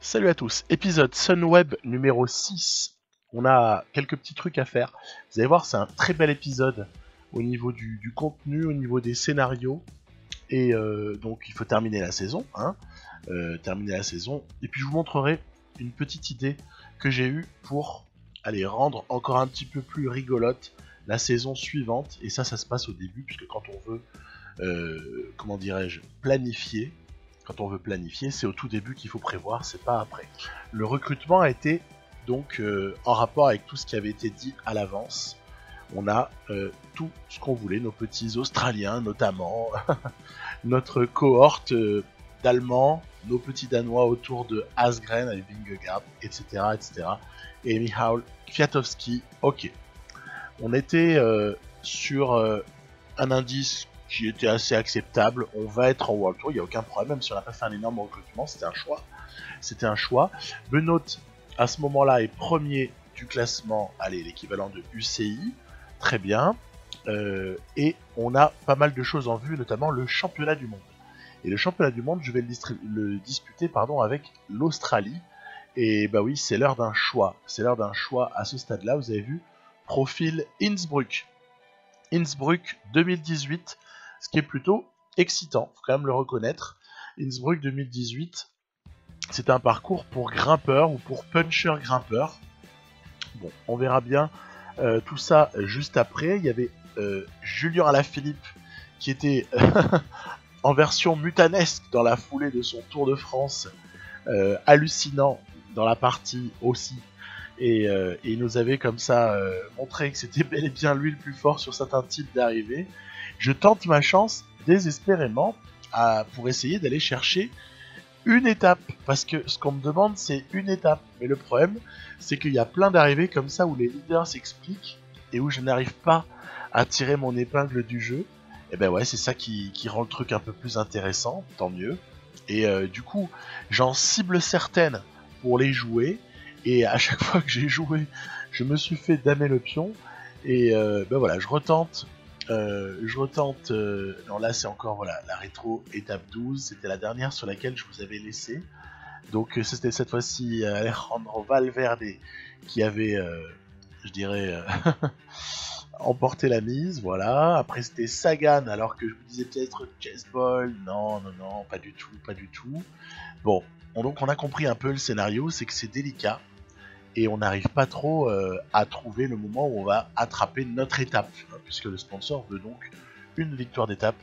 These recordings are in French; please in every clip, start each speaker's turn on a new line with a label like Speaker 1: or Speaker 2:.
Speaker 1: Salut à tous, épisode Sunweb numéro 6. On a quelques petits trucs à faire. Vous allez voir, c'est un très bel épisode au niveau du contenu, au niveau des scénarios. Et donc il faut terminer la saison. Terminer la saison. Et puis je vous montrerai une petite idée que j'ai eue pour rendre encore un petit peu plus rigolote la saison suivante. Et ça se passe au début, puisque quand on veut, comment dirais-je, planifier, quand on veut planifier, c'est au tout début qu'il faut prévoir, c'est pas après. Le recrutement a été donc en rapport avec tout ce qui avait été dit à l'avance. On a tout ce qu'on voulait, nos petits Australiens notamment, notre cohorte d'Allemands, nos petits Danois autour de Asgren avec Vingegaard, etc., etc. Et Michał Kwiatkowski. Ok. On était sur un indice qui était assez acceptable. On va être en World Tour, il n'y a aucun problème, même si on n'a pas fait un énorme recrutement, c'était un choix. C'était un choix. Benoît, à ce moment-là, est premier du classement, l'équivalent de UCI. Très bien. Et on a pas mal de choses en vue, notamment le championnat du monde. Et le championnat du monde, je vais le disputer avec l'Australie. Et bah oui, c'est l'heure d'un choix. C'est l'heure d'un choix à ce stade-là. Vous avez vu, profil Innsbruck. Innsbruck 2018, ce qui est plutôt excitant, faut quand même le reconnaître. Innsbruck 2018, c'est un parcours pour grimpeurs ou pour puncher grimpeurs. Bon, on verra bien tout ça juste après. Il y avait Julien Alaphilippe qui était en version mutanesque dans la foulée de son Tour de France, hallucinant dans la partie aussi. Et il nous avait comme ça montré que c'était bel et bien lui le plus fort sur certains types d'arrivées. Je tente ma chance désespérément pour essayer d'aller chercher une étape, parce que ce qu'on me demande c'est une étape, mais le problème c'est qu'il y a plein d'arrivées comme ça où les leaders s'expliquent et où je n'arrive pas à tirer mon épingle du jeu. Et ben ouais, c'est ça qui rend le truc un peu plus intéressant, tant mieux. Et du coup j'en cible certaines pour les jouer, et à chaque fois que j'ai joué je me suis fait damer le pion. Et ben voilà, je retente. Non, là c'est encore voilà, la rétro étape 12, c'était la dernière sur laquelle je vous avais laissé. Donc c'était cette fois-ci Alejandro Valverde qui avait, je dirais, emporté la mise, voilà. Après c'était Sagan, alors que je vous disais peut-être Chessball. Non, non, non, pas du tout, pas du tout. Bon, donc on a compris un peu le scénario, c'est que c'est délicat. Et on n'arrive pas trop à trouver le moment où on va attraper notre étape, puisque le sponsor veut donc une victoire d'étape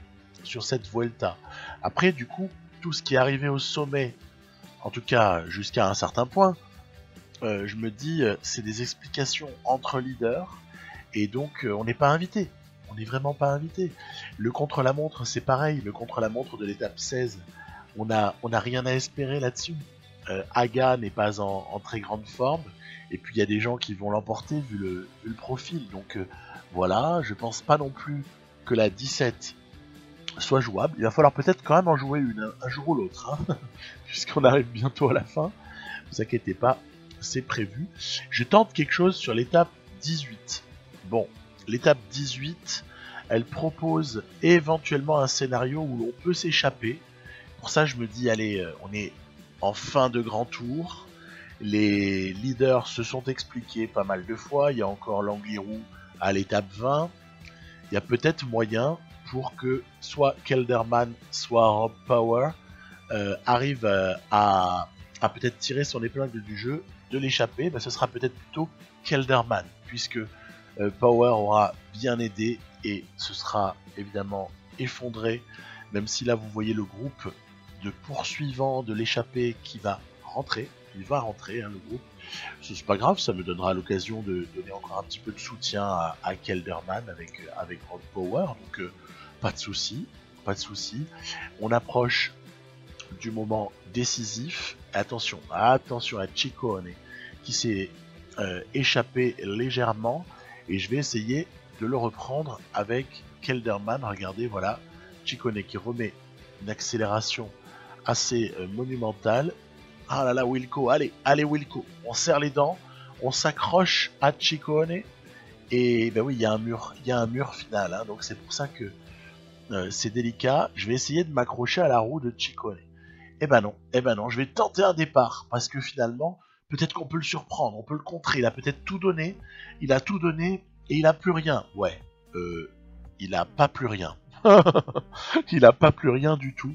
Speaker 1: sur cette Vuelta. Après, du coup, tout ce qui est arrivé au sommet, en tout cas jusqu'à un certain point, je me dis, c'est des explications entre leaders, et donc on n'est pas invité. On n'est vraiment pas invité. Le contre-la-montre, c'est pareil. Le contre-la-montre de l'étape 16, on n'a rien à espérer là-dessus. Aga n'est pas en très grande forme, et puis il y a des gens qui vont l'emporter vu le profil. Donc voilà, je pense pas non plus que la 17 soit jouable. Il va falloir peut-être quand même en jouer une un jour ou l'autre, puisqu'on arrive bientôt à la fin. Ne vous inquiétez pas, c'est prévu. Je tente quelque chose sur l'étape 18. Bon, l'étape 18, elle propose éventuellement un scénario où l'on peut s'échapper. Pour ça, je me dis, allez, on est en fin de grand tour. Les leaders se sont expliqués pas mal de fois. Il y a encore l'Angliru à l'étape 20. Il y a peut-être moyen pour que soit Kelderman, soit Rob Power arrive à peut-être tirer son épingle du jeu, de l'échapper. Ce sera peut-être plutôt Kelderman, puisque Power aura bien aidé et ce sera évidemment effondré, même si là vous voyez le groupe de poursuivants de l'échappée qui va rentrer. Il va rentrer, le groupe. C'est pas grave, ça me donnera l'occasion de donner encore un petit peu de soutien à Kelderman avec Rob Power. Donc pas de souci, pas de souci. On approche du moment décisif. Attention à Ciccone qui s'est échappé légèrement, et je vais essayer de le reprendre avec Kelderman. Regardez, voilà, Ciccone qui remet une accélération assez monumentale. Ah là là, Wilco, allez Wilco, on serre les dents, on s'accroche à Ciccone, et ben oui, il y a un mur final, donc c'est pour ça que c'est délicat. Je vais essayer de m'accrocher à la roue de Ciccone. eh ben non, je vais tenter un départ, parce que finalement, peut-être qu'on peut le surprendre, on peut le contrer, il a peut-être tout donné, il a tout donné, et il a plus rien. Ouais, il a pas plus rien. Il a pas plus rien du tout,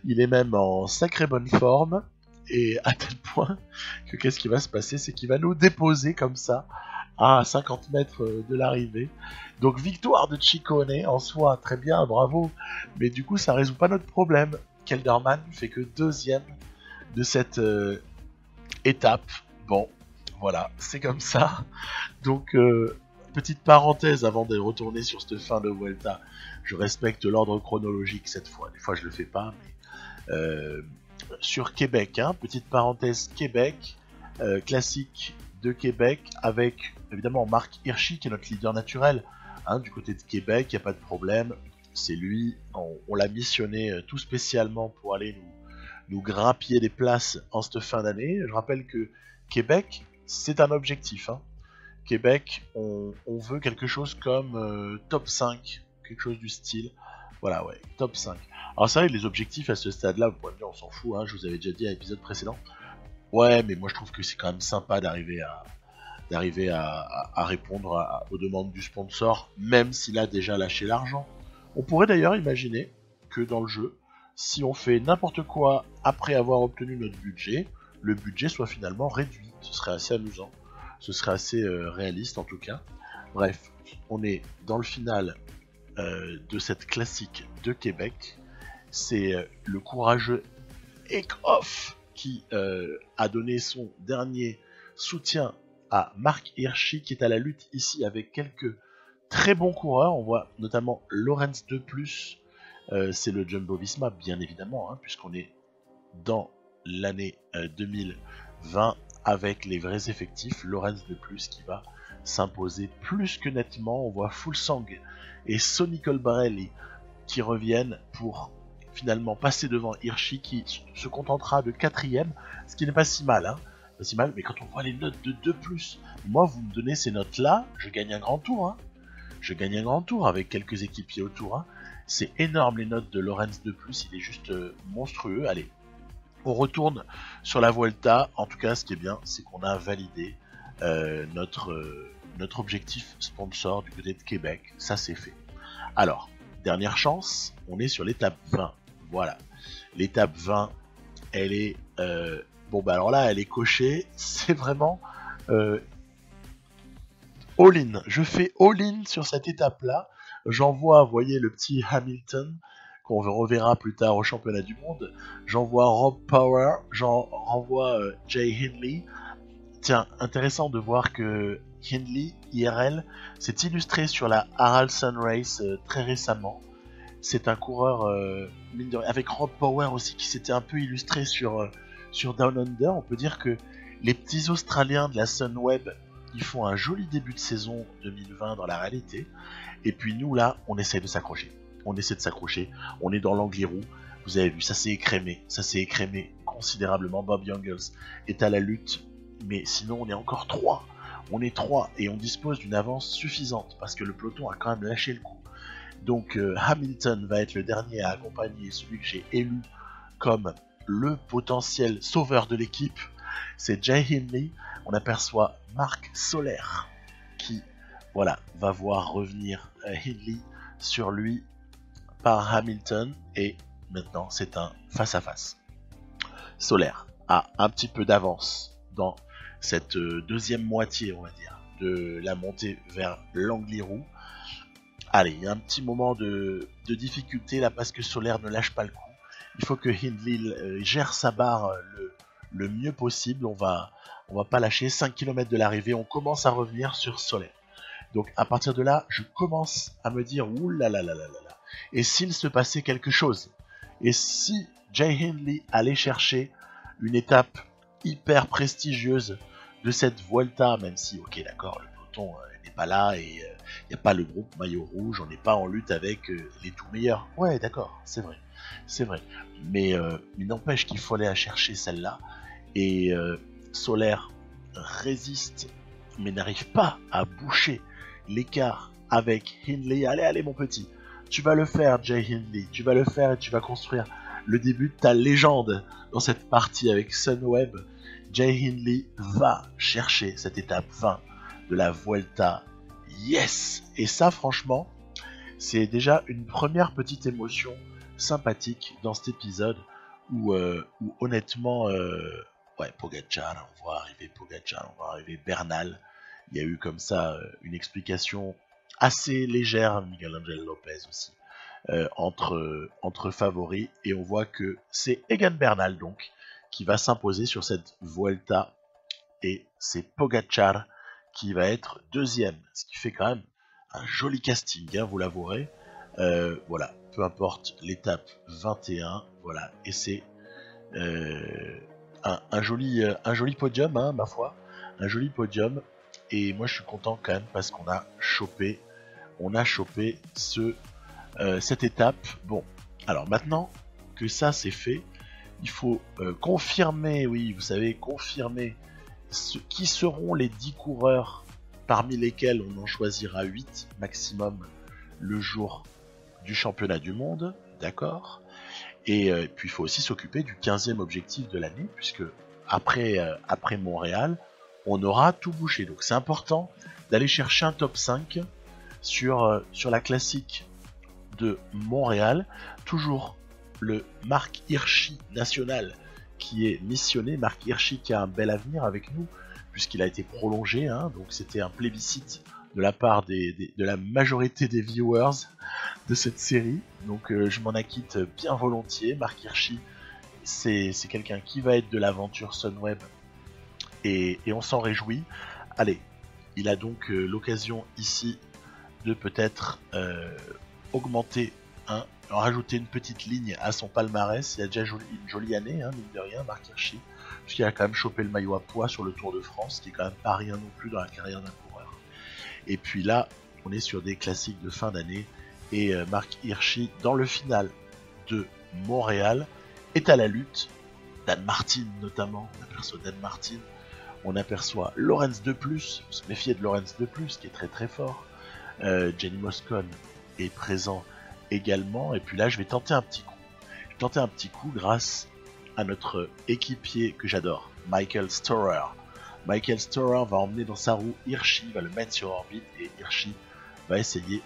Speaker 1: il est même en sacrée bonne forme, et à tel point que qu'est-ce qui va se passer, c'est qu'il va nous déposer comme ça, à 50 mètres de l'arrivée. Donc victoire de Ciccone, en soi, très bien, bravo, mais du coup ça résout pas notre problème. Kelderman fait que deuxième de cette étape. Bon, voilà, c'est comme ça. Donc, petite parenthèse avant de retourner sur cette fin de Vuelta. Je respecte l'ordre chronologique cette fois. Des fois, je le fais pas, mais sur Québec, hein, petite parenthèse Québec, classique de Québec avec évidemment Marc Hirschi qui est notre leader naturel. Hein, du côté de Québec, il n'y a pas de problème. C'est lui, on l'a missionné tout spécialement pour aller nous grappiller des places en cette fin d'année. Je rappelle que Québec, c'est un objectif. Hein. Québec, on veut quelque chose comme top 5, quelque chose du style. Voilà, ouais, top 5. Alors c'est vrai, les objectifs à ce stade-là, vous pouvez me dire, on s'en fout, hein, je vous avais déjà dit à l'épisode précédent. Ouais, mais moi je trouve que c'est quand même sympa d'arriver à répondre aux demandes du sponsor, même s'il a déjà lâché l'argent. On pourrait d'ailleurs imaginer que dans le jeu, si on fait n'importe quoi après avoir obtenu notre budget, le budget soit finalement réduit. Ce serait assez amusant. Ce serait assez réaliste en tout cas. Bref, on est dans le final de cette classique de Québec. C'est le courageux Eekhoff qui a donné son dernier soutien à Marc Hirschi qui est à la lutte ici avec quelques très bons coureurs. On voit notamment Lorenz De Plus, c'est le Jumbo Visma bien évidemment, hein, puisqu'on est dans l'année 2020 avec les vrais effectifs. Lorenz De Plus qui va s'imposer plus que nettement. On voit Fuglsang et Sonny Colbrelli qui reviennent pour finalement passer devant Hirschi qui se contentera de 4ème, ce qui n'est pas si mal, hein. Pas si mal, mais quand on voit les notes de 2+, moi vous me donnez ces notes là, je gagne un grand tour, hein. Je gagne un grand tour avec quelques équipiers autour, hein. C'est énorme les notes de Lorenz De Plus, il est juste monstrueux. Allez, on retourne sur la Vuelta. En tout cas, ce qui est bien, c'est qu'on a validé notre objectif sponsor du côté de Québec. Ça, c'est fait. Alors, dernière chance, on est sur l'étape 20. Voilà. L'étape 20, elle est... bon, bah alors là, elle est cochée. C'est vraiment... all-in. Je fais all-in sur cette étape-là. J'envoie, vous voyez, le petit Hamilton, qu'on reverra plus tard au championnat du monde. J'envoie Rob Power, j'en renvoie Jay Hindley. Tiens, intéressant de voir que Hindley, IRL, s'est illustré sur la Haraldson Race très récemment. C'est un coureur avec Rob Power aussi qui s'était un peu illustré sur Down Under. On peut dire que les petits Australiens de la Sunweb, ils font un joli début de saison 2020 dans la réalité. Et puis nous là, on essaie de s'accrocher. On essaie de s'accrocher. On est dans l'Angliru. Vous avez vu, ça s'est écrémé. Ça s'est écrémé considérablement. Bob Jungels est à la lutte. Mais sinon, on est encore 3. On est 3 et on dispose d'une avance suffisante parce que le peloton a quand même lâché le coup. Donc Hamilton va être le dernier à accompagner celui que j'ai élu comme le potentiel sauveur de l'équipe. C'est Jay Hindley. On aperçoit Marc Soler qui, voilà, va voir revenir Hindley sur lui par Hamilton. Et maintenant, c'est un face-à-face. Soler a un petit peu d'avance dans cette deuxième moitié, on va dire, de la montée vers l'Angliru. Allez, il y a un petit moment de difficulté là parce que Soler ne lâche pas le coup. Il faut que Hindley gère sa barre le mieux possible. On va pas lâcher. 5 km de l'arrivée, on commence à revenir sur Soler. Donc à partir de là, je commence à me dire oulala. Et s'il se passait quelque chose? Et si Jay Hindley allait chercher une étape hyper prestigieuse de cette Vuelta, même si, ok d'accord, le peloton n'est pas là et il n'y a pas le groupe maillot rouge, on n'est pas en lutte avec les tout meilleurs. Ouais d'accord, c'est vrai. Mais il n'empêche qu'il faut aller à chercher celle-là. Et Soler résiste, mais n'arrive pas à boucher l'écart avec Hindley. Allez mon petit, tu vas le faire Jay Hindley, tu vas le faire et tu vas construire le début de ta légende dans cette partie avec Sunweb. Jay Hindley va chercher cette étape 20 de la Vuelta. Yes! Et ça, franchement, c'est déjà une première petite émotion sympathique dans cet épisode où honnêtement, ouais, Pogacar, on voit arriver Bernal. Il y a eu comme ça une explication assez légère, Miguel Angel Lopez aussi, entre favoris. Et on voit que c'est Egan Bernal donc qui va s'imposer sur cette Vuelta. Et c'est Pogacar qui va être deuxième. Ce qui fait quand même un joli casting, hein, vous l'avouerez. Voilà, peu importe l'étape 21. Voilà, et c'est un joli podium, hein, ma foi. Un joli podium. Et moi je suis content quand même parce qu'on a chopé cette étape. Bon, alors maintenant que ça c'est fait, il faut confirmer, oui, vous savez, confirmer qui seront les 10 coureurs parmi lesquels on en choisira 8 maximum le jour du championnat du monde, d'accord. Et puis il faut aussi s'occuper du 15e objectif de l'année, puisque après Montréal, on aura tout bouché. Donc c'est important d'aller chercher un top 5 sur la classique de Montréal. Toujours le Marc Hirschi national qui est missionné. Marc Hirschi qui a un bel avenir avec nous, puisqu'il a été prolongé. Hein, donc c'était un plébiscite de la part de la majorité des viewers de cette série. Donc je m'en acquitte bien volontiers. Marc Hirschi, c'est quelqu'un qui va être de l'aventure Sunweb. Et on s'en réjouit. Allez, il a donc l'occasion ici de peut-être augmenter, rajouter une petite ligne à son palmarès. Il a déjà une jolie année, hein, mine de rien, Marc Hirschi, puisqu'il a quand même chopé le maillot à pois sur le Tour de France, qui est quand même pas rien non plus dans la carrière d'un coureur. Et puis là, on est sur des classiques de fin d'année, et Marc Hirschi, dans le final de Montréal, est à la lutte. Dan Martin notamment, on aperçoit Dan Martin, on aperçoit Laurens De Plus, on se méfiait de Laurens De Plus, qui est très très fort. Jenny Moscon est présent également, et puis là je vais tenter un petit coup. Je vais tenter un petit coup grâce à notre équipier que j'adore, Michael Storer. Michael Storer va emmener dans sa roue Hirschi, va le mettre sur orbite, et Hirschi va essayer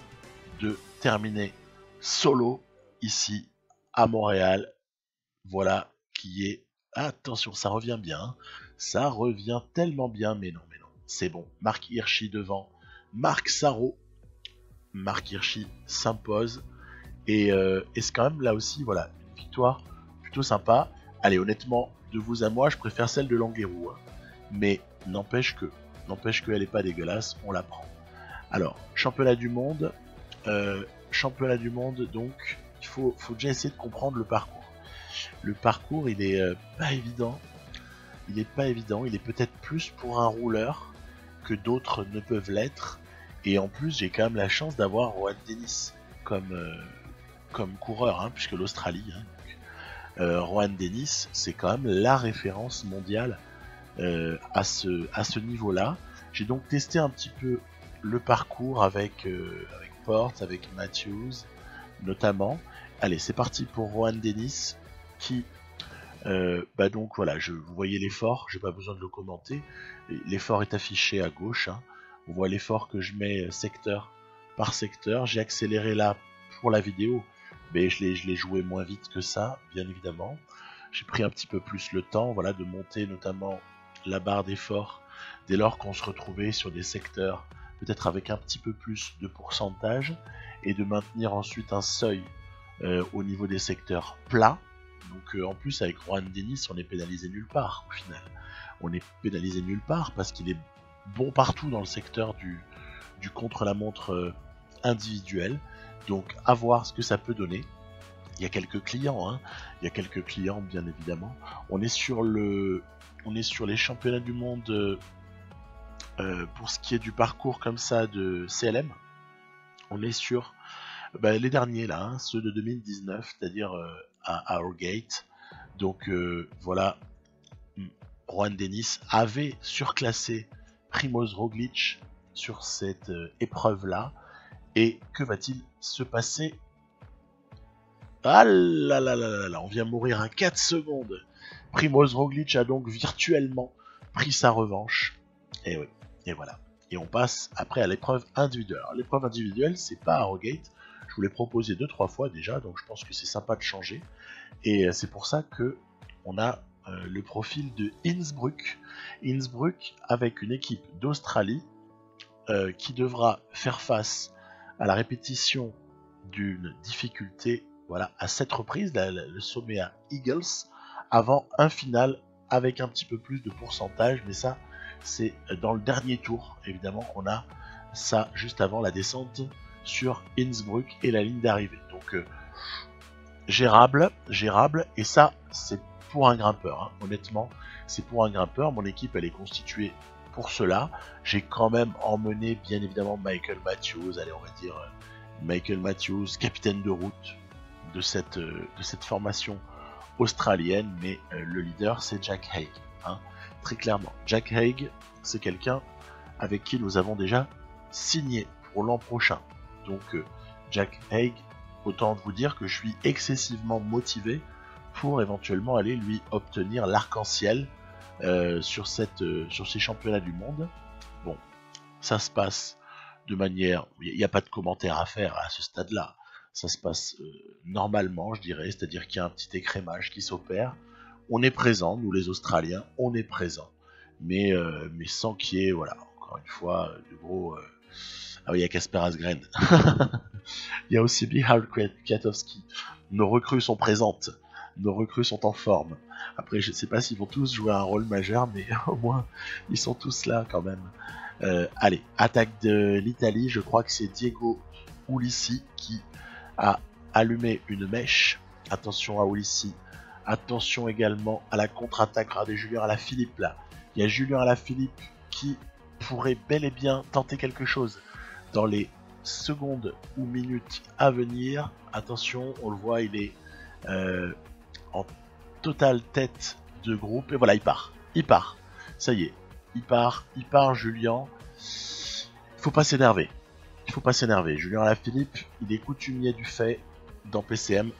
Speaker 1: de terminer solo ici à Montréal. Voilà qui est... Attention, ça revient bien, hein. Ça revient tellement bien, mais non, c'est bon. Marc Hirschi devant Marc Sarro. Marc Hirschi s'impose, et c'est quand même là aussi, voilà, une victoire plutôt sympa. Allez, honnêtement, de vous à moi, je préfère celle de Languerou, hein. Mais n'empêche qu'elle est pas dégueulasse, on la prend. Alors, championnat du monde, donc il faut déjà essayer de comprendre le parcours. Le parcours, il est pas évident. Il est peut-être plus pour un rouleur que d'autres ne peuvent l'être. Et en plus, j'ai quand même la chance d'avoir Rohan Dennis comme coureur, hein, puisque l'Australie, hein, Rohan Dennis, c'est quand même la référence mondiale à ce niveau-là. J'ai donc testé un petit peu le parcours avec Porte, avec Matthews notamment. Allez, c'est parti pour Rohan Dennis qui... donc voilà, vous voyez l'effort, j'ai pas besoin de le commenter. L'effort est affiché à gauche, hein. On voit l'effort que je mets secteur par secteur. J'ai accéléré là pour la vidéo, mais je l'ai joué moins vite que ça, bien évidemment. J'ai pris un petit peu plus le temps, voilà, de monter notamment la barre d'effort dès lors qu'on se retrouvait sur des secteurs peut-être avec un petit peu plus de pourcentage, et de maintenir ensuite un seuil au niveau des secteurs plats. Donc en plus avec Rohan Dennis, on est pénalisé nulle part au final. On est pénalisé nulle part parce qu'il est bon partout dans le secteur du contre-la-montre individuel. Donc à voir ce que ça peut donner. Il y a quelques clients, hein. Il y a quelques clients bien évidemment. On est sur les championnats du monde pour ce qui est du parcours comme ça de CLM. On est sur les derniers là, hein, ceux de 2019, c'est-à-dire à Harrogate. Donc voilà, Rohan Dennis avait surclassé Primož Roglič sur cette épreuve là. Et que va-t-il se passer Ah là là là là là, on vient mourir à 4 secondes. Primoz Roglic a donc virtuellement pris sa revanche. Et oui, et voilà. Et on passe après à l'épreuve individuelle. Alors l'épreuve individuelle, c'est pas Harrogate. Je vous l'ai proposé 2-3 fois déjà, donc je pense que c'est sympa de changer. Et c'est pour ça que on a le profil de Innsbruck. Innsbruck avec une équipe d'Australie qui devra faire face à la répétition d'une difficulté à 7 reprises, le sommet à Eagles, avant un final avec un petit peu plus de pourcentage, mais ça c'est dans le dernier tour, évidemment qu'on a ça juste avant la descente sur Innsbruck et la ligne d'arrivée. Donc gérable, et ça c'est pour un grimpeur, hein. Honnêtement c'est pour un grimpeur, mon équipe elle est constituée pour cela. J'ai quand même emmené bien évidemment Michael Matthews, allez on va dire Michael Matthews, capitaine de route de cette formation australienne, mais le leader c'est Jack Haig, hein, très clairement. Jack Haig c'est quelqu'un avec qui nous avons déjà signé pour l'an prochain, donc Jack Haig, autant vous dire que je suis excessivement motivé pour éventuellement aller lui obtenir l'arc-en-ciel sur ces championnats du monde. Bon, ça se passe de manière, il n'y a pas de commentaire à faire à ce stade-là. Ça se passe normalement, je dirais, c'est-à-dire qu'il y a un petit écrémage qui s'opère. On est présent, nous les Australiens, on est présent, mais sans qu'il y ait, voilà, encore une fois, de gros. Ah oui, il y a Kasper Asgreen. Il y a aussi Michał Kwiatkowski. Nos recrues sont présentes. Nos recrues sont en forme. Après, je ne sais pas s'ils vont tous jouer un rôle majeur, mais au moins, ils sont tous là quand même. Allez, attaque de l'Italie. Je crois que c'est Diego Ulissi qui a allumé une mèche. Attention à Ulissi. Attention également à la contre-attaque de Julien Alaphilippe là. Il y a Julien Alaphilippe qui pourrait bel et bien tenter quelque chose dans les secondes ou minutes à venir. Attention, on le voit, il est en totale tête de groupe. Et voilà, il part. Ça y est, il part Julien. Il faut pas s'énerver. Julien Alaphilippe, il est coutumier du fait dans PCM.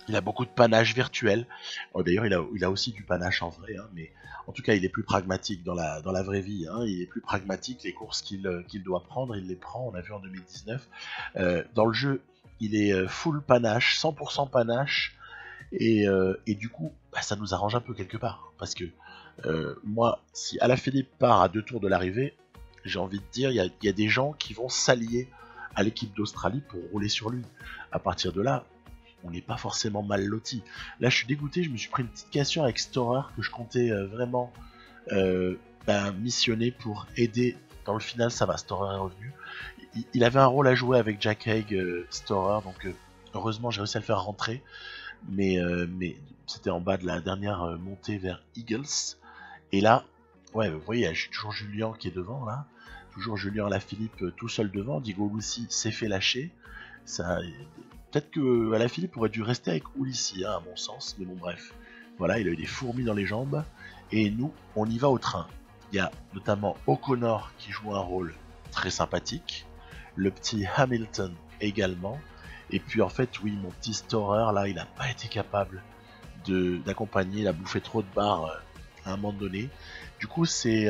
Speaker 1: Il a beaucoup de panache virtuel. D'ailleurs, il a aussi du panache en vrai, hein, mais en tout cas, il est plus pragmatique dans la vraie vie. Hein, il est plus pragmatique. Les courses qu'il doit prendre, il les prend. On a vu en 2019. Dans le jeu, il est full panache, 100% panache. Et du coup, ça nous arrange un peu quelque part. Parce que moi, si Alaphilippe part à 2 tours de l'arrivée, j'ai envie de dire, il y a des gens qui vont s'allier à l'équipe d'Australie pour rouler sur lui. À partir de là, on n'est pas forcément mal loti. Là, je suis dégoûté, je me suis pris une petite cassure avec Storer que je comptais vraiment missionner pour aider dans le final. Ça va, Storer est revenu. Il avait un rôle à jouer avec Jack Haig, Storer, donc heureusement j'ai réussi à le faire rentrer. Mais c'était en bas de la dernière montée vers Eagles. Et là, ouais, vous voyez, j'ai toujours Julien qui est devant là. Toujours Julien Alaphilippe tout seul devant. Diego Ulissi s'est fait lâcher. Ça. Peut-être que Alaphilippe aurait dû rester avec Ulissi, hein, à mon sens, mais bon bref. Voilà, il a eu des fourmis dans les jambes, et nous, on y va au train. Il y a notamment O'Connor qui joue un rôle très sympathique, le petit Hamilton également, et puis en fait, oui, mon petit Storer, là, il n'a pas été capable d'accompagner, il a bouffé trop de barres à un moment donné. Du coup, c'est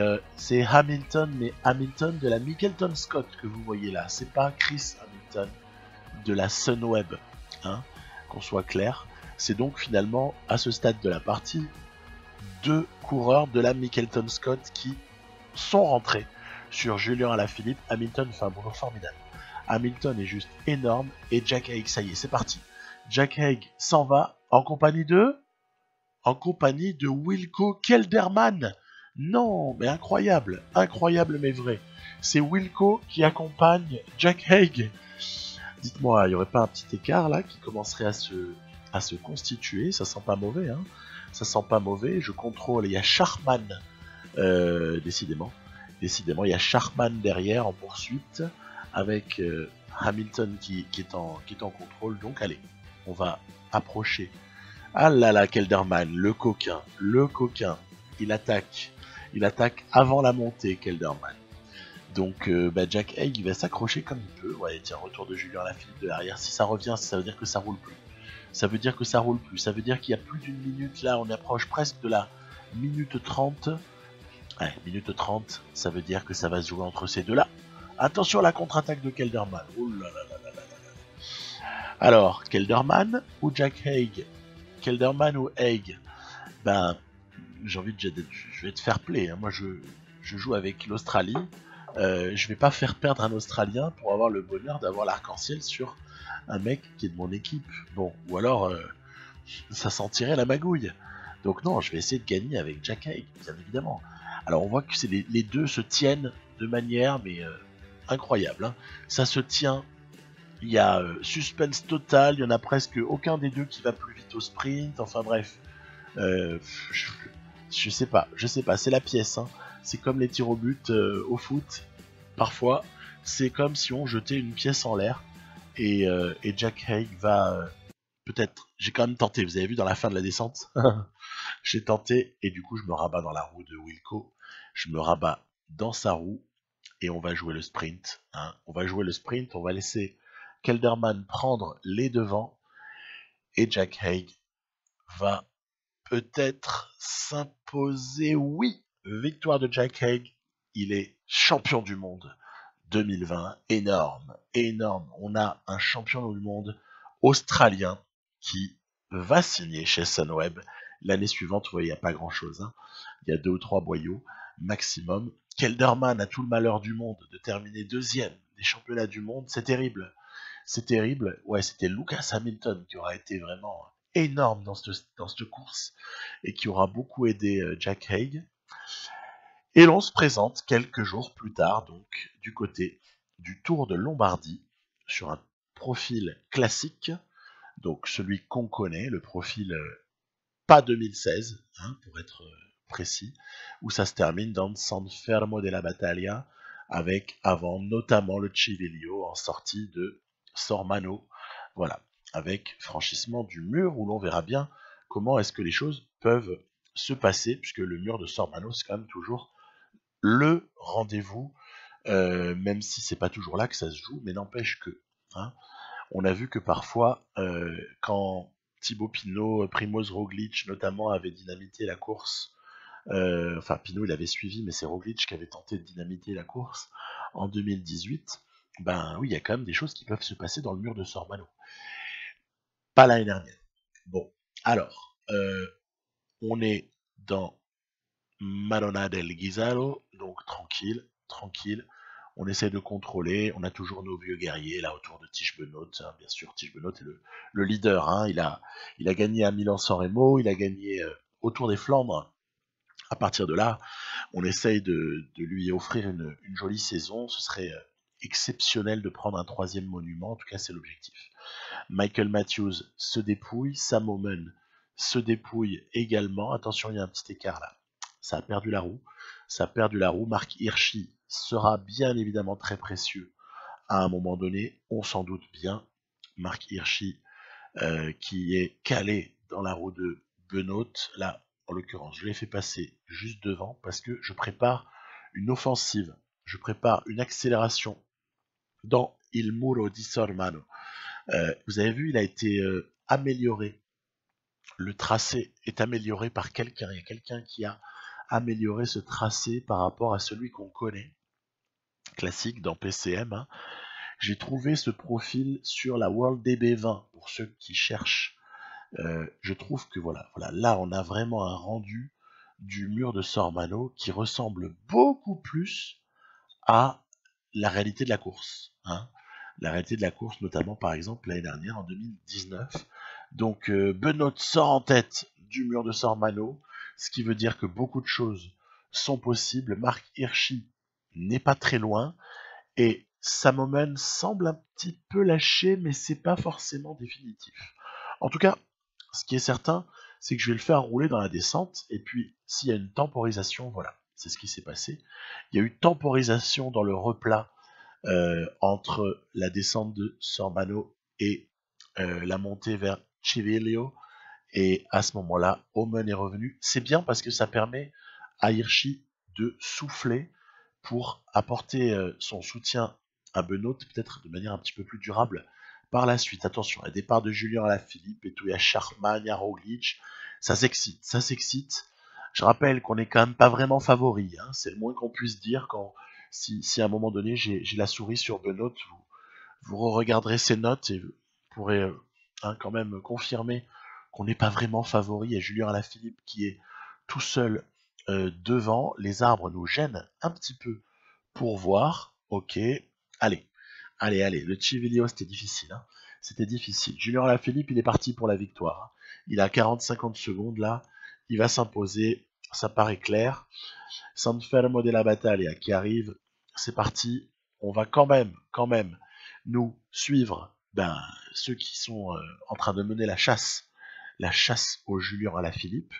Speaker 1: Hamilton, mais Hamilton de la Mickelton Scott que vous voyez là, c'est pas Chris Hamilton de la Sunweb, hein, qu'on soit clair. C'est donc finalement, à ce stade de la partie, 2 coureurs de la Mickelton Scott qui sont rentrés sur Julien Alaphilippe. Hamilton fait un boulot formidable. Hamilton est juste énorme, et Jack Haig, ça y est, c'est parti. Jack Haig s'en va en compagnie de Wilco Kelderman. Non, mais incroyable mais vrai. C'est Wilco qui accompagne Jack Haig. Dites-moi, il n'y aurait pas un petit écart là qui commencerait à se constituer? Ça sent pas mauvais, hein. Ça sent pas mauvais. Je contrôle. Il y a Sharman, décidément, il y a Sharman derrière en poursuite avec Hamilton qui est en contrôle. Donc allez, on va approcher. Ah là là, Kelderman, le coquin. Il attaque avant la montée, Kelderman. Donc Jack Haig il va s'accrocher comme il peut. Ouais, tiens, retour de Julien Alaphilippe de l'arrière. Si ça revient, ça veut dire que ça roule plus. ça veut dire que ça roule plus, ça veut dire qu'il y a plus d'une minute là, on approche presque de la minute 30. Ouais, minute 30, ça veut dire que ça va se jouer entre ces deux-là. Attention à la contre-attaque de Kelderman. Oh là là là là là là. Alors, Kelderman ou Jack Haig? Kelderman ou Haig? Ben, j'ai envie de dire, je vais te faire play. Hein. Moi, je joue avec l'Australie. Je vais pas faire perdre un Australien pour avoir le bonheur d'avoir l'arc-en-ciel sur un mec qui est de mon équipe. Bon, ou alors, ça sentirait la magouille. Donc non, je vais essayer de gagner avec Jack Haig, bien évidemment. Alors on voit que les deux se tiennent de manière mais incroyable. Hein. Ça se tient, il y a suspense total, il y en a presque aucun des deux qui va plus vite au sprint. Enfin bref, je sais pas, c'est la pièce. Hein. C'est comme les tirs au but au foot. Parfois, c'est comme si on jetait une pièce en l'air et Jack Haig va peut-être. J'ai quand même tenté. Vous avez vu dans la fin de la descente. J'ai tenté et du coup je me rabats dans la roue de Wilco. Je me rabats dans sa roue et on va jouer le sprint. Hein. On va jouer le sprint, on va laisser Kelderman prendre les devants et Jack Haig va peut-être s'imposer. Oui, victoire de Jack Haig. Il est champion du monde 2020. Énorme, énorme. On a un champion du monde australien qui va signer chez Sunweb. L'année suivante, vous voyez, il n'y a pas grand-chose. Hein. Il y a 2 ou 3 boyaux maximum. Kelderman a tout le malheur du monde de terminer deuxième des championnats du monde. C'est terrible. C'est terrible. Ouais, c'était Lucas Hamilton qui aura été vraiment énorme dans cette course et qui aura beaucoup aidé Jack Haig. Et l'on se présente quelques jours plus tard, donc, du côté du Tour de Lombardie, sur un profil classique, donc celui qu'on connaît, le profil pas 2016, hein, pour être précis, où ça se termine dans San Fermo della Battaglia, avec avant notamment le Civilio en sortie de Sormano, voilà, avec franchissement du mur où l'on verra bien comment est-ce que les choses peuvent se passer, puisque le mur de Sormano c'est quand même toujours le rendez-vous, même si c'est pas toujours là que ça se joue, mais n'empêche que, hein, on a vu que parfois, quand Thibaut Pinot, Primož Roglič notamment avaient dynamité la course, enfin Pinot il avait suivi, mais c'est Roglič qui avait tenté de dynamiter la course en 2018, ben oui, il y a quand même des choses qui peuvent se passer dans le mur de Sormano. Pas l'année dernière. Bon, alors, on est dans Madonna del Ghisallo, donc tranquille, tranquille. On essaie de contrôler, on a toujours nos vieux guerriers là autour de Tish Benoît, hein, bien sûr, Tish Benoît est le leader, hein, il a gagné à Milan-San Remo, il a gagné autour des Flandres. À partir de là, on essaye de lui offrir une jolie saison, ce serait exceptionnel de prendre un 3e monument, en tout cas c'est l'objectif. Michael Matthews se dépouille, Sam Oomen se dépouille également, attention il y a un petit écart là. Ça a perdu la roue, Mark Hirschi sera bien évidemment très précieux à un moment donné, on s'en doute bien. Mark Hirschi qui est calé dans la roue de Benoît, là en l'occurrence je l'ai fait passer juste devant parce que je prépare une offensive, je prépare une accélération dans Il Muro di Sormano. Vous avez vu, il a été amélioré. Le tracé est amélioré par quelqu'un. Il y a quelqu'un qui a amélioré ce tracé par rapport à celui qu'on connaît, classique dans PCM. Hein. J'ai trouvé ce profil sur la World DB20 pour ceux qui cherchent. Je trouve que voilà, là on a vraiment un rendu du mur de Sormano qui ressemble beaucoup plus à la réalité de la course. Hein. La réalité de la course, notamment par exemple l'année dernière en 2019. Donc Benoît sort en tête du mur de Sormano, ce qui veut dire que beaucoup de choses sont possibles. Mark Hirschi n'est pas très loin et Sam Oomen semble un petit peu lâché, mais c'est pas forcément définitif. En tout cas, ce qui est certain, c'est que je vais le faire rouler dans la descente, et puis s'il y a une temporisation, voilà, c'est ce qui s'est passé. Il y a eu temporisation dans le replat entre la descente de Sormano et la montée vers Civilio, et à ce moment-là, Oomen est revenu. C'est bien parce que ça permet à Hirschi de souffler pour apporter son soutien à Benoît, peut-être de manière un petit peu plus durable, Par la suite, attention, le départ de Julien Alaphilippe et tout, il y a Sharman, il y a Roglic, ça s'excite, ça s'excite. Je rappelle qu'on n'est quand même pas vraiment favori, hein. C'est le moins qu'on puisse dire quand, si à un moment donné j'ai la souris sur Benoît, vous regarderez ces notes et vous pourrez quand même confirmer qu'on n'est pas vraiment favori. Il y a Julien Alaphilippe qui est tout seul devant. Les arbres nous gênent un petit peu pour voir. Ok, allez, le Civilio c'était difficile, hein. C'était difficile. Julien Alaphilippe il est parti pour la victoire, hein. Il a 40-50 secondes là, il va s'imposer, ça paraît clair. San Fermo della Battaglia qui arrive, c'est parti. On va quand même nous suivre ceux qui sont en train de mener la chasse au Julien Alaphilippe.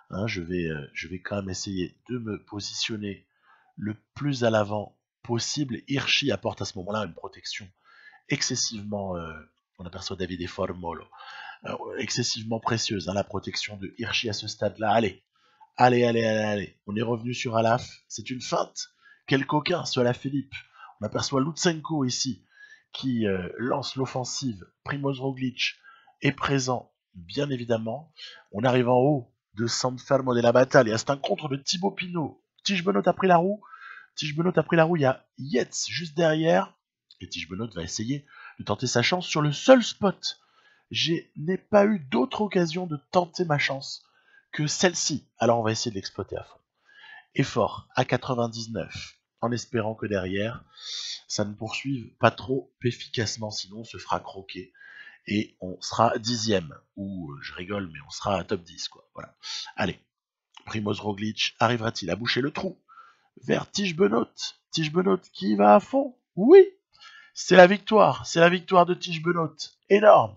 Speaker 1: Hein, je vais quand même essayer de me positionner le plus à l'avant possible. Hirschi apporte à ce moment-là une protection excessivement, on aperçoit Davide Formolo, excessivement précieuse, hein, la protection de Hirschi à ce stade-là. Allez, on est revenu sur Alaf, c'est une feinte. Quel coquin ce Alaphilippe. On aperçoit Lutsenko ici qui lance l'offensive. Primoz Roglic est présent, bien évidemment. On arrive en haut de San Fermo della Battaglia. C'est un contre de Thibaut Pinot. Tige Benoît a pris la roue. Il y a Yates juste derrière. Et Tige Benoît va essayer de tenter sa chance sur le seul spot. Je n'ai pas eu d'autre occasion de tenter ma chance que celle-ci. Alors on va essayer de l'exploiter à fond. Effort à 99. En espérant que derrière, ça ne poursuive pas trop efficacement, sinon on se fera croquer. Et on sera 10e. Ou, je rigole, mais on sera à top 10, quoi. Voilà. Allez. Primoz Roglic arrivera-t-il à boucher le trou vers Tige Benoît? Tige Benoît qui va à fond? Oui! C'est la victoire de Tige Benoît. Énorme.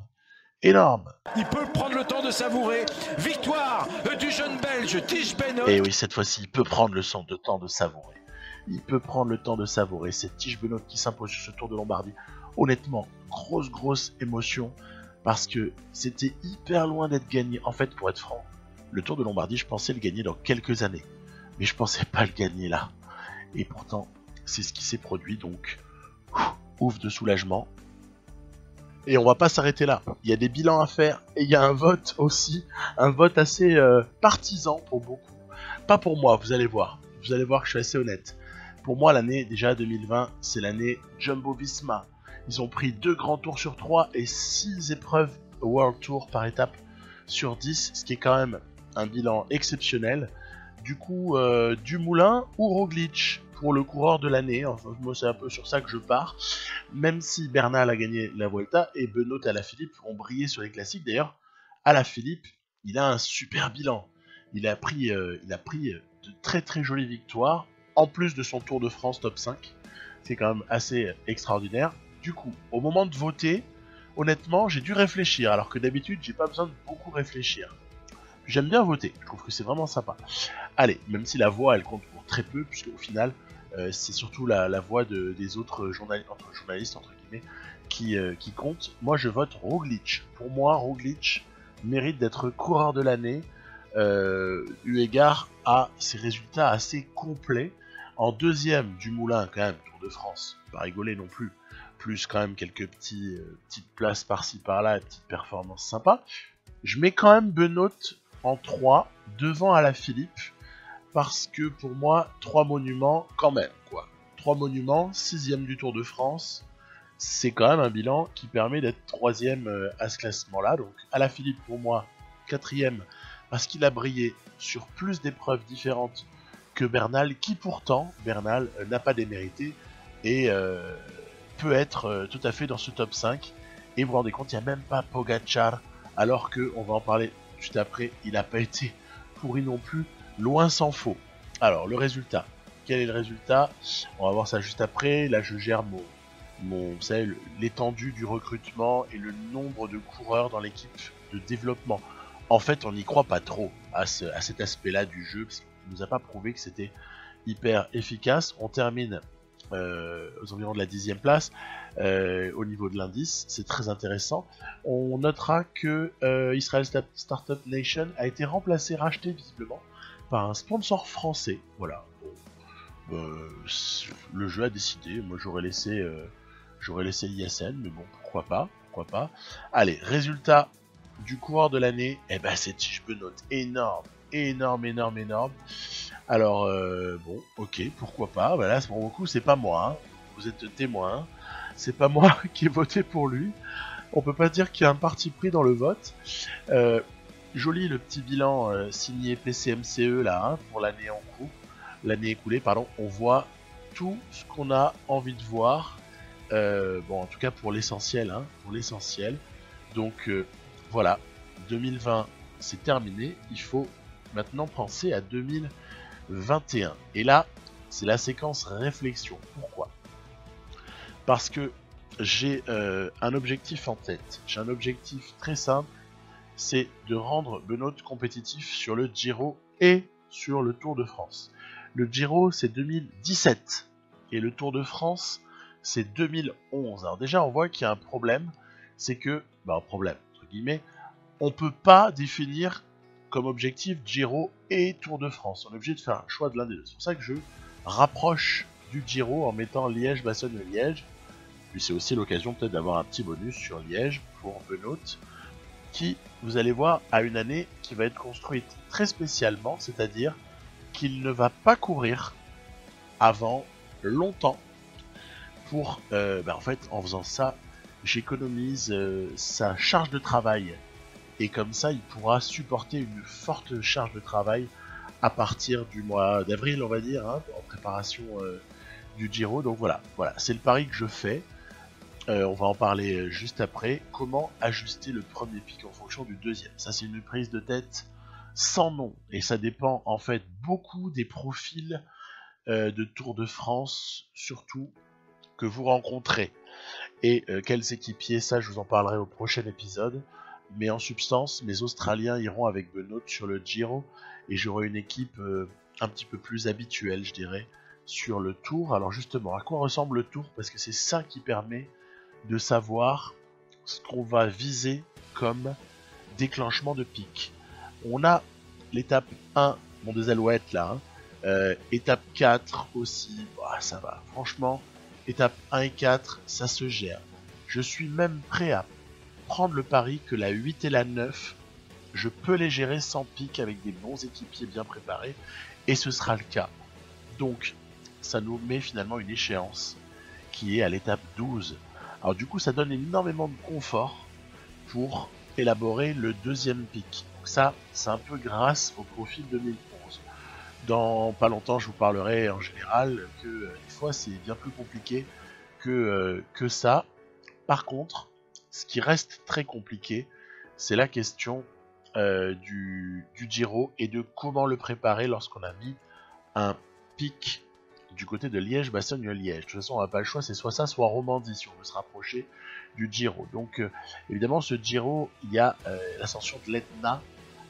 Speaker 2: Il peut prendre le temps de savourer. Victoire du jeune Belge Tige Benoît.
Speaker 1: Et oui, cette fois-ci, il peut prendre le temps de savourer. C'est Tige Benoît qui s'impose sur ce Tour de Lombardie. Honnêtement, grosse émotion, parce que c'était hyper loin d'être gagné. En fait, pour être franc, le Tour de Lombardie, je pensais le gagner dans quelques années. Mais je pensais pas le gagner là. Et pourtant, c'est ce qui s'est produit, donc ouf de soulagement. Et on va pas s'arrêter là. Il y a des bilans à faire, et il y a un vote aussi, un vote assez partisan pour beaucoup. Pas pour moi, vous allez voir que je suis assez honnête. Pour moi, l'année déjà 2020, c'est l'année Jumbo-Visma. Ils ont pris 2 grands tours sur 3 et 6 épreuves World Tour par étape sur 10, ce qui est quand même un bilan exceptionnel. Du coup, Dumoulin ou Roglic pour le coureur de l'année. Enfin, moi, c'est un peu sur ça que je pars. Même si Bernal a gagné la Vuelta et Benoît et Alaphilippe ont brillé sur les classiques. D'ailleurs, Alaphilippe, il a un super bilan. Il a pris de très jolies victoires, en plus de son Tour de France top 5. C'est quand même assez extraordinaire. Du coup, au moment de voter, honnêtement, j'ai dû réfléchir, alors que d'habitude, j'ai pas besoin de beaucoup réfléchir. J'aime bien voter, je trouve que c'est vraiment sympa. Allez, même si la voix, elle compte pour très peu, puisque au final, c'est surtout la voix des autres journalistes, entre guillemets, qui compte. Moi, je vote Roglic. Pour moi, Roglic mérite d'être coureur de l'année, eu égard à ses résultats assez complets. En deuxième, Dumoulin, quand même, Tour de France, pas rigoler non plus. Plus quand même quelques petites places par-ci par-là, petites performances sympas. Je mets quand même Benoît en 3, devant Alaphilippe, parce que pour moi, 3 monuments, quand même, quoi. 3 monuments, 6ème du Tour de France, c'est quand même un bilan qui permet d'être 3ème à ce classement-là. Donc Alaphilippe, pour moi, 4ème, parce qu'il a brillé sur plus d'épreuves différentes que Bernal, qui pourtant, Bernal n'a pas démérité, et peut être tout à fait dans ce top 5. Et vous vous rendez compte, il n'y a même pas Pogacar, alors que, on va en parler juste après, il n'a pas été pourri non plus, loin s'en faut. Alors, le résultat. Quel est le résultat? On va voir ça juste après. Là, je gère vous savez, l'étendue du recrutement et le nombre de coureurs dans l'équipe de développement. En fait, on n'y croit pas trop à cet aspect-là du jeu, parce qu'il nous a pas prouvé que c'était hyper efficace. On termine aux environs de la 10e place au niveau de l'indice, c'est très intéressant. On notera que Israel Startup Nation a été racheté visiblement par un sponsor français. Voilà. Le jeu a décidé. Moi, j'aurais laissé l'ISN, mais bon, pourquoi pas. pourquoi pas. Allez, résultat du coureur de l'année, eh ben c'est Tish Benoît, énorme. Alors, bon, ok, pourquoi pas, voilà, pour beaucoup, c'est pas moi, hein. Vous êtes témoin, c'est pas moi qui ai voté pour lui, on peut pas dire qu'il y a un parti pris dans le vote. Joli le petit bilan signé PCMCE là, hein, pour l'année en cours, l'année écoulée, pardon, on voit tout ce qu'on a envie de voir, bon, en tout cas pour l'essentiel, hein, donc voilà, 2020 c'est terminé, il faut maintenant penser à 2021. Et là, c'est la séquence réflexion. Pourquoi ? Parce que j'ai un objectif en tête. J'ai un objectif très simple, c'est de rendre Benoît compétitif sur le Giro et sur le Tour de France. Le Giro, c'est 2017 et le Tour de France, c'est 2011. Alors déjà, on voit qu'il y a un problème, c'est que, un problème, entre guillemets, on peut pas définir comme objectif Giro et Tour de France. On est obligé de faire un choix de l'un des deux. C'est pour ça que je rapproche du Giro en mettant Liège-Bastogne-Liège. Puis c'est aussi l'occasion peut-être d'avoir un petit bonus sur Liège pour Benoît, qui, vous allez voir, a une année qui va être construite très spécialement, c'est-à-dire qu'il ne va pas courir avant longtemps pour, en fait, en faisant ça, j'économise sa charge de travail. Et comme ça, il pourra supporter une forte charge de travail à partir du mois d'avril, on va dire, hein, en préparation du Giro. Donc voilà, c'est le pari que je fais. On va en parler juste après. Comment ajuster le premier pic en fonction du deuxième ? Ça, c'est une prise de tête sans nom. Et ça dépend en fait beaucoup des profils de Tour de France, surtout, que vous rencontrez. Et quels équipiers, ça, je vous en parlerai au prochain épisode. Mais en substance, mes Australiens iront avec Benoît sur le Giro et j'aurai une équipe un petit peu plus habituelle, je dirais, sur le Tour. Alors justement, à quoi ressemble le Tour ? Parce que c'est ça qui permet de savoir ce qu'on va viser comme déclenchement de pic. On a l'étape 1, des Alouettes là, hein. Étape 4 aussi, ça va. Franchement, étape 1 et 4, ça se gère. Je suis même prêt à prendre le pari que la 8 et la 9, je peux les gérer sans pic avec des bons équipiers bien préparés, et ce sera le cas. Donc, ça nous met finalement une échéance qui est à l'étape 12. Alors du coup, ça donne énormément de confort pour élaborer le deuxième pic. Donc ça, c'est un peu grâce au profil 2011. Dans pas longtemps, je vous parlerai en général que des fois, c'est bien plus compliqué que ça. Par contre, ce qui reste très compliqué, c'est la question du Giro et de comment le préparer lorsqu'on a mis un pic du côté de Liège-Bastogne-Liège. De toute façon, on n'a pas le choix, c'est soit ça, soit Romandie, si on veut se rapprocher du Giro. Donc, évidemment, ce Giro, il y a l'ascension de l'Etna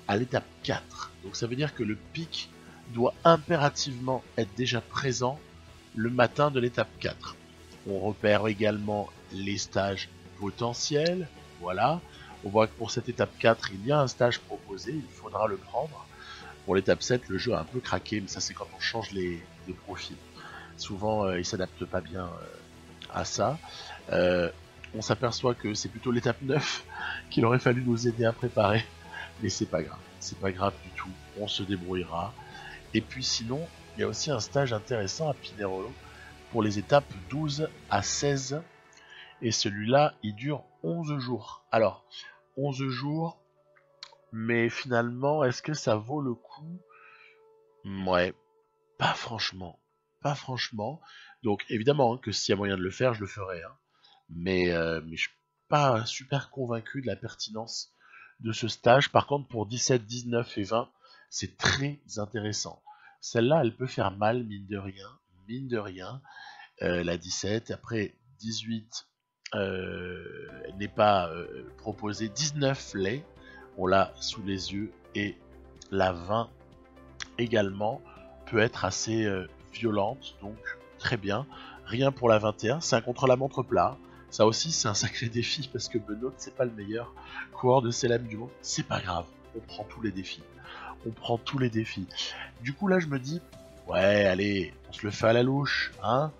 Speaker 1: à l'étape 4. Donc, ça veut dire que le pic doit impérativement être déjà présent le matin de l'étape 4. On repère également les stages potentiels, voilà. On voit que pour cette étape 4, il y a un stage proposé, il faudra le prendre. Pour l'étape 7, le jeu a un peu craqué, mais ça c'est quand on change les profils. Souvent, il s'adapte pas bien à ça. On s'aperçoit que c'est plutôt l'étape 9 qu'il aurait fallu nous aider à préparer, mais c'est pas grave du tout, on se débrouillera. Et puis sinon, il y a aussi un stage intéressant à Pinerolo pour les étapes 12 à 16, et celui-là, il dure 11 jours. Alors, 11 jours, mais finalement, est-ce que ça vaut le coup ? Ouais, pas franchement. Donc, évidemment, que s'il y a moyen de le faire, je le ferai. Hein. Mais je suis pas super convaincu de la pertinence de ce stage. Par contre, pour 17, 19 et 20, c'est très intéressant. Celle-là, elle peut faire mal, mine de rien. La 17, après 18 n'est pas proposée, 19 l'est, on l'a sous les yeux, et la 20 également peut être assez violente, donc très bien. Rien pour la 21, c'est un contre-la-montre plat. Ça aussi, c'est un sacré défi parce que Benoît, c'est pas le meilleur coureur de Célèbre du monde. C'est pas grave, on prend tous les défis. Du coup, là, je me dis, ouais, allez, on se le fait à la louche, hein.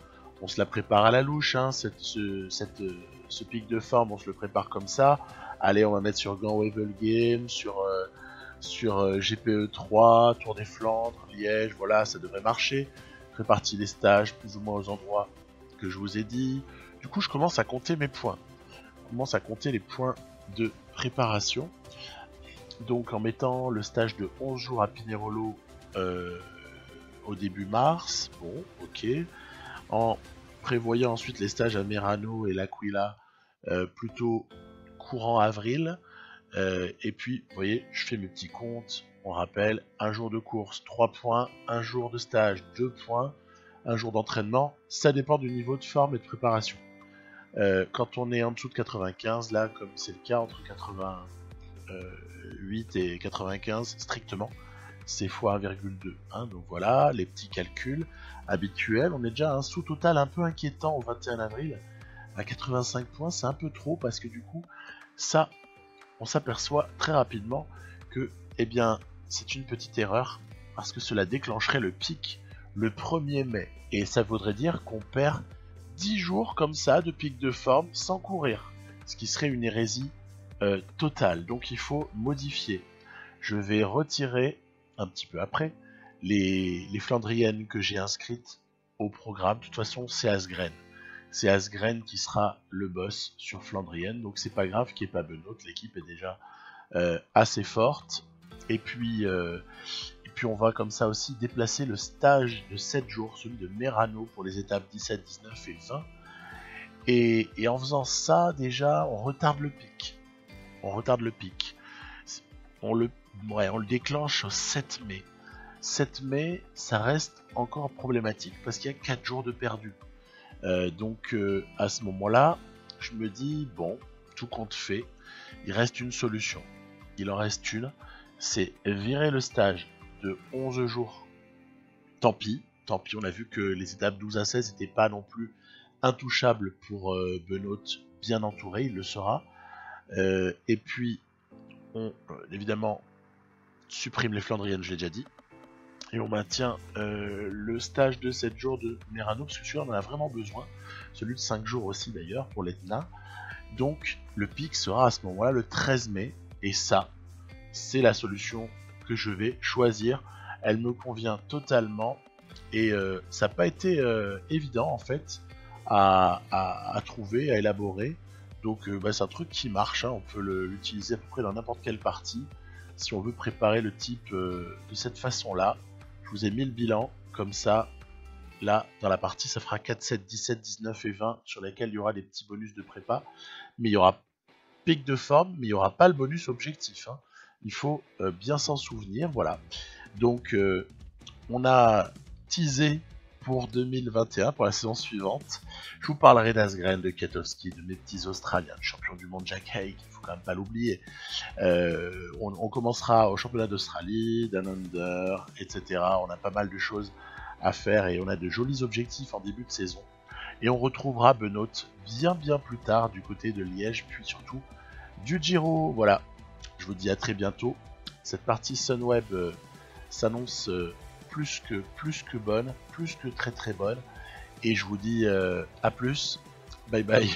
Speaker 1: On se la prépare à la louche, hein, cette ce pic de forme, on se le prépare comme ça. Allez, on va mettre sur Gand Wevel Game, sur GPE 3, Tour des Flandres, Liège, voilà, ça devrait marcher. Je répartis les stages plus ou moins aux endroits que je vous ai dit. Du coup, je commence à compter mes points. Je commence à compter les points de préparation. Donc, en mettant le stage de 11 jours à Pinerolo au début mars, bon, ok. En prévoyant ensuite les stages à Merano et l'Aquila plutôt courant avril. Et puis, vous voyez, je fais mes petits comptes. On rappelle, un jour de course, 3 points, un jour de stage, 2 points, un jour d'entraînement. Ça dépend du niveau de forme et de préparation. Quand on est en dessous de 95, là, comme c'est le cas entre 88 et 95 strictement, c'est x 1,2. Hein, donc voilà, les petits calculs habituels. On est déjà à un sous-total un peu inquiétant au 21 avril. À 85 points, c'est un peu trop parce que du coup, ça, on s'aperçoit très rapidement que, eh bien, c'est une petite erreur parce que cela déclencherait le pic le 1er mai. Et ça voudrait dire qu'on perd 10 jours comme ça de pic de forme sans courir, ce qui serait une hérésie totale. Donc il faut modifier. Je vais retirer un petit peu après les Flandriennes que j'ai inscrites au programme. De toute façon, c'est Asgreen. C'est Asgreen qui sera le boss sur Flandrienne, donc c'est pas grave qu'il n'y ait pas Benoît, l'équipe est déjà assez forte. Et puis on va comme ça aussi déplacer le stage de 7 jours, celui de Merano pour les étapes 17, 19 et 20. Et en faisant ça, déjà, on retarde le pic. On le déclenche au 7 mai. 7 mai, ça reste encore problématique parce qu'il y a 4 jours de perdu. Donc à ce moment-là, je me dis, bon, tout compte fait, il reste une solution. Il en reste une, c'est virer le stage de 11 jours. Tant pis, on a vu que les étapes 12 à 16 n'étaient pas non plus intouchables pour Benoît, bien entouré, il le sera. Et puis, on évidemment supprime les Flandriennes, je l'ai déjà dit. Et on maintient le stage de 7 jours de Merano, parce que celui-là on en a vraiment besoin. Celui de 5 jours aussi d'ailleurs, pour l'Etna. Donc le pic sera à ce moment-là le 13 mai. Et ça, c'est la solution que je vais choisir. Elle me convient totalement. Et ça n'a pas été évident en fait à trouver, à élaborer. Donc c'est un truc qui marche, hein. On peut l'utiliser à peu près dans n'importe quelle partie. Si on veut préparer le type de cette façon-là. Je vous ai mis le bilan, comme ça, là, dans la partie, ça fera 4, 7, 17, 19 et 20, sur lesquels il y aura des petits bonus de prépa, mais il y aura pic de forme, mais il n'y aura pas le bonus objectif, hein. Il faut bien s'en souvenir, voilà. Donc, on a teasé pour 2021, pour la saison suivante. Je vous parlerai d'Asgreen, de Ketowski, de mes petits Australiens, de champion du monde Jack Haig, il faut quand même pas l'oublier. On commencera au championnat d'Australie, Down Under, etc. On a pas mal de choses à faire et on a de jolis objectifs en début de saison. Et on retrouvera Benoît bien plus tard du côté de Liège, puis surtout du Giro. Voilà, je vous dis à très bientôt. Cette partie Sunweb s'annonce plus que bonne, plus que très bonne. Et je vous dis à plus. Bye bye.